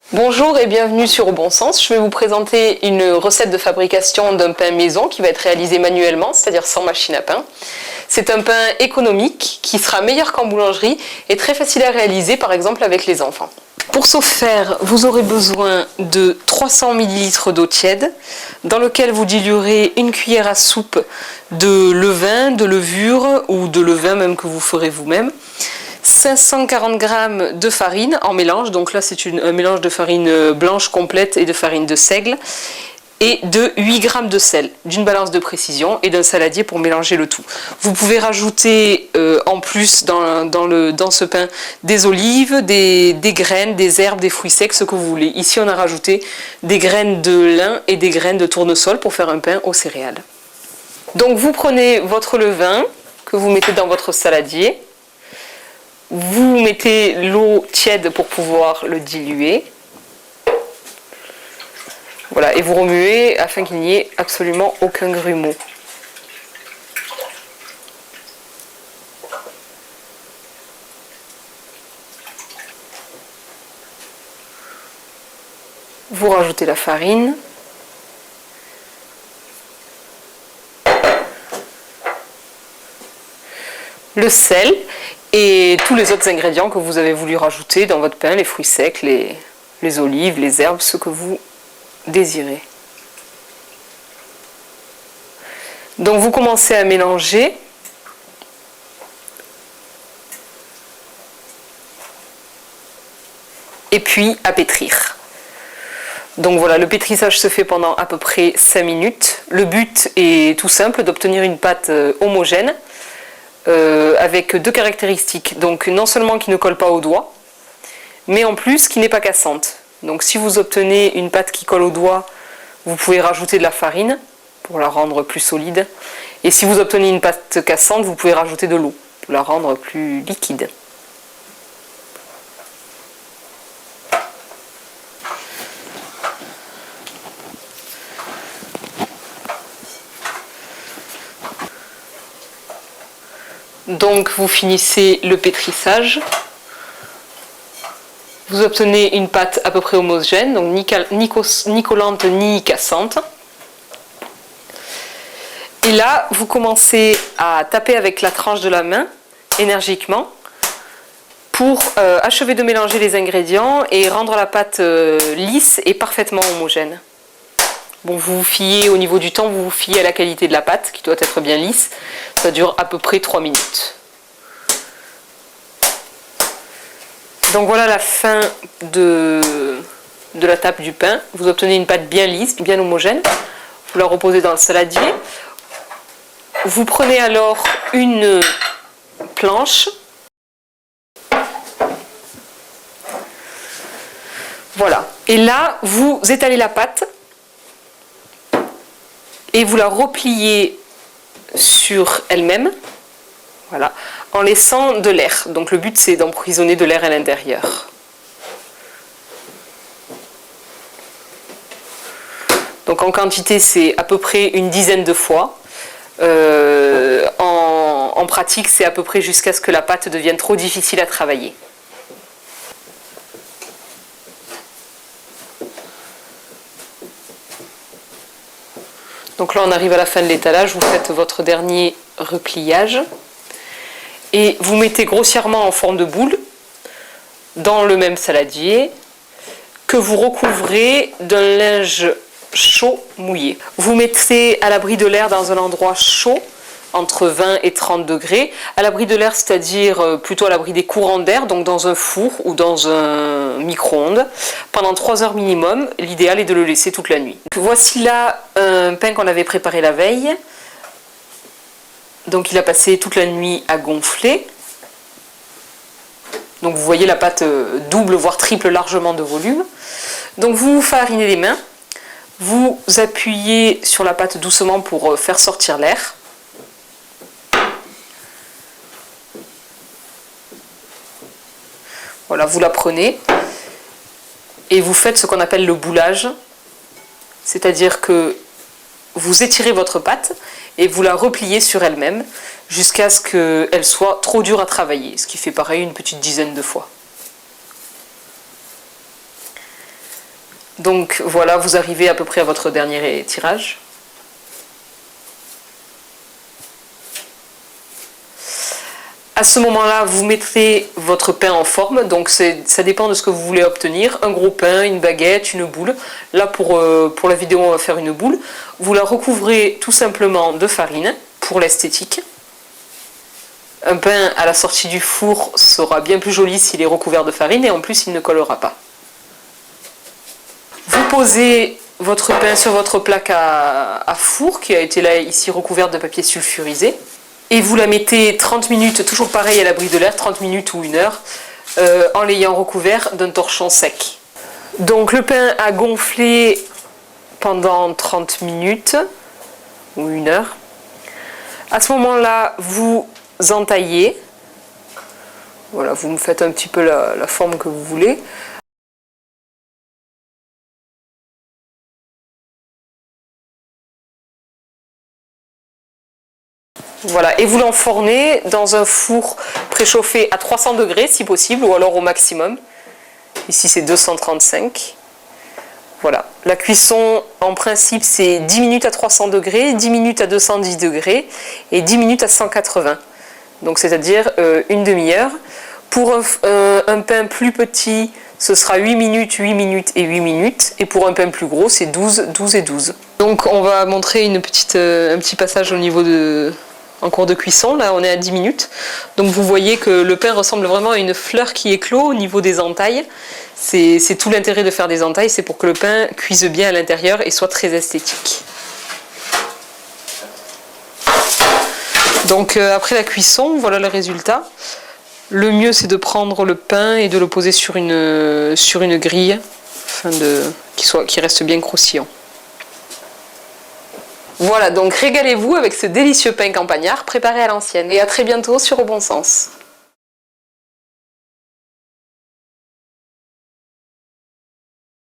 Bonjour et bienvenue sur Au Bon Sens. Je vais vous présenter une recette de fabrication d'un pain maison qui va être réalisé manuellement, c'est-à-dire sans machine à pain. C'est un pain économique qui sera meilleur qu'en boulangerie et très facile à réaliser par exemple avec les enfants. Pour ce faire, vous aurez besoin de 300 ml d'eau tiède dans lequel vous diluerez une cuillère à soupe de levain, de levure ou de levain même que vous ferez vous-même. 540 g de farine en mélange, donc là c'est un mélange de farine blanche complète et de farine de seigle, et de 8 g de sel, d'une balance de précision et d'un saladier pour mélanger le tout. Vous pouvez rajouter en plus dans ce pain des olives, des graines, des herbes, des fruits secs, ce que vous voulez. Ici on a rajouté des graines de lin et des graines de tournesol pour faire un pain aux céréales. Donc vous prenez votre levain que vous mettez dans votre saladier. Vous mettez l'eau tiède pour pouvoir le diluer. Voilà, et vous remuez afin qu'il n'y ait absolument aucun grumeau. Vous rajoutez la farine. Le sel et tous les autres ingrédients que vous avez voulu rajouter dans votre pain, les fruits secs, les olives, les herbes, ce que vous désirez. Donc vous commencez à mélanger. Et puis à pétrir. Donc voilà, le pétrissage se fait pendant à peu près 5 minutes. Le but est tout simple, d'obtenir une pâte homogène. Avec deux caractéristiques, donc non seulement qui ne colle pas aux doigts, mais en plus qui n'est pas cassante. Donc si vous obtenez une pâte qui colle aux doigts, vous pouvez rajouter de la farine pour la rendre plus solide. Et si vous obtenez une pâte cassante, vous pouvez rajouter de l'eau pour la rendre plus liquide. Donc vous finissez le pétrissage, vous obtenez une pâte à peu près homogène, donc ni collante ni cassante. Et là, vous commencez à taper avec la tranche de la main, énergiquement, pour achever de mélanger les ingrédients et rendre la pâte lisse et parfaitement homogène. Bon, vous vous fiez, au niveau du temps, vous vous fiez à la qualité de la pâte, qui doit être bien lisse. Ça dure à peu près 3 minutes. Donc voilà la fin de la tape du pain. Vous obtenez une pâte bien lisse, bien homogène. Vous la reposez dans le saladier. Vous prenez alors une planche. Voilà. Et là, vous étalez la pâte. Et vous la repliez sur elle-même, voilà, en laissant de l'air. Donc le but c'est d'emprisonner de l'air à l'intérieur. Donc en quantité c'est à peu près une dizaine de fois. En pratique c'est à peu près jusqu'à ce que la pâte devienne trop difficile à travailler. Donc là on arrive à la fin de l'étalage, vous faites votre dernier repliage et vous mettez grossièrement en forme de boule dans le même saladier que vous recouvrez d'un linge chaud mouillé. Vous mettez à l'abri de l'air dans un endroit chaud, entre 20 et 30 degrés, à l'abri de l'air, c'est-à-dire plutôt à l'abri des courants d'air, donc dans un four ou dans un micro-ondes, pendant 3 heures minimum. L'idéal est de le laisser toute la nuit. Voici là un pain qu'on avait préparé la veille. Donc il a passé toute la nuit à gonfler. Donc vous voyez la pâte double voire triple largement de volume. Donc vous farinez les mains, vous appuyez sur la pâte doucement pour faire sortir l'air. Voilà, vous la prenez et vous faites ce qu'on appelle le boulage, c'est-à-dire que vous étirez votre pâte et vous la repliez sur elle-même jusqu'à ce qu'elle soit trop dure à travailler, ce qui fait pareil une petite dizaine de fois. Donc voilà, vous arrivez à peu près à votre dernier tirage. À ce moment-là, vous mettrez votre pain en forme, donc ça dépend de ce que vous voulez obtenir. Un gros pain, une baguette, une boule. Là, pour la vidéo, on va faire une boule. Vous la recouvrez tout simplement de farine pour l'esthétique. Un pain à la sortie du four sera bien plus joli s'il est recouvert de farine et en plus, il ne collera pas. Vous posez votre pain sur votre plaque à four qui a été là ici recouverte de papier sulfurisé. Et vous la mettez 30 minutes, toujours pareil à l'abri de l'air, 30 minutes ou 1 heure, en l'ayant recouvert d'un torchon sec. Donc le pain a gonflé pendant 30 minutes ou 1 heure. À ce moment-là, vous entaillez. Voilà, vous me faites un petit peu la forme que vous voulez. Voilà, et vous l'enfournez dans un four préchauffé à 300 degrés si possible, ou alors au maximum. Ici c'est 235. Voilà, la cuisson en principe c'est 10 minutes à 300 degrés, 10 minutes à 210 degrés et 10 minutes à 180. Donc c'est-à-dire une demi-heure. Pour un pain plus petit, ce sera 8 minutes, 8 minutes et 8 minutes. Et pour un pain plus gros, c'est 12, 12 et 12. Donc on va montrer un petit passage au niveau en cours de cuisson. Là on est à 10 minutes. Donc vous voyez que le pain ressemble vraiment à une fleur qui éclot au niveau des entailles. C'est tout l'intérêt de faire des entailles, c'est pour que le pain cuise bien à l'intérieur et soit très esthétique. Donc après la cuisson, voilà le résultat. Le mieux c'est de prendre le pain et de le poser sur une grille afin qu'il reste bien croustillant. Voilà, donc régalez-vous avec ce délicieux pain campagnard préparé à l'ancienne. Et à très bientôt sur Au Bon Sens.